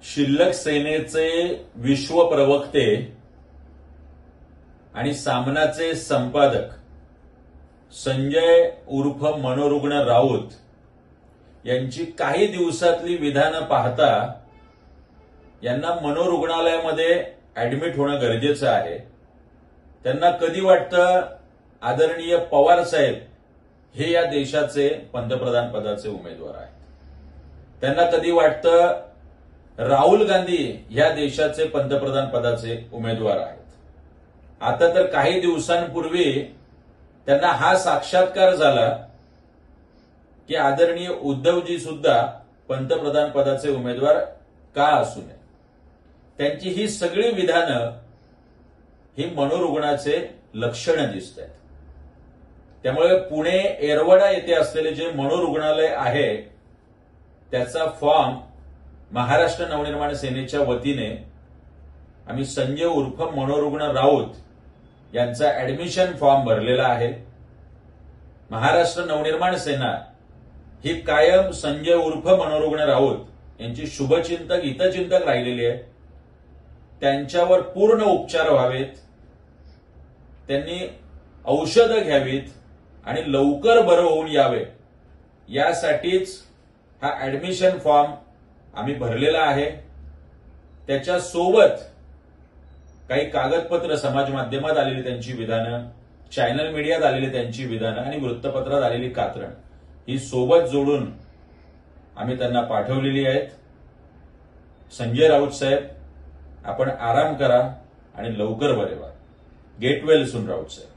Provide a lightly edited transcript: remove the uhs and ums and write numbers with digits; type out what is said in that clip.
शिल्लक सेनेचे विश्व प्रवक्ते आणि सामनाचे संपादक संजय उर्फ मनोरुग्ण राऊत यांची काही दिवसातली विधानं पाहता यांना मनोरुग्णालयामध्ये ऍडमिट होणं गरजेचं आहे। त्यांना कधी वाटतं आदरणीय पवार साहेब हे या देशाचे पंतप्रधान पदाचे उमेदवार आहेत, त्यांना कधी वाटतं राहुल गांधी या देशाचे पंतप्रधान पदाचे उमेदवार आहेत। आता तर काही दिवसांपूर्वी त्यांना हा साक्षात्कार झाला की आदरणीय उद्धवजी सुद्धा पंतप्रधान पदाचे उमेदवार का असू नये। त्यांची ही सगळी विधानं ही मनोरुग्णाचे लक्षणं दिसत आहेत। त्यामुळे पुणे येरवडा येथे असलेले जे मनोरुग्णालय आहे त्याचा फॉर्म महाराष्ट्र नवनिर्माण सेनेच्या वतीने आम्ही संजय उर्फ मनोरुग्ण राऊत यांचा ऍडमिशन फॉर्म भरलेला आहे। महाराष्ट्र नवनिर्माण सेना ही कायम संजय उर्फ मनोरुग्ण राऊत यांची शुभचिंतक हितचिंतक राहिलेली आहे। त्यांच्यावर पूर्ण उपचार व्हावेत, त्यांनी औषधं घ्यावीत आणि लवकर बरं होऊन यावे यासाठीच हा ऍडमिशन फॉर्म आम्ही भरलेला आहे। त्याच्यासोबत काही कागदपत्र समाज माध्यमात आलेली त्यांची विधानं, चॅनल मीडियात आलेली त्यांची विधानं आणि वृत्तपत्रात आलेली कात्रण ही सोबत जोडून आम्ही त्यांना पाठवलेली आहेत। संजय राऊत साहेब, आपण आराम करा आणि लवकर बरे व्हा। गेट वेल सून राऊत साहेब।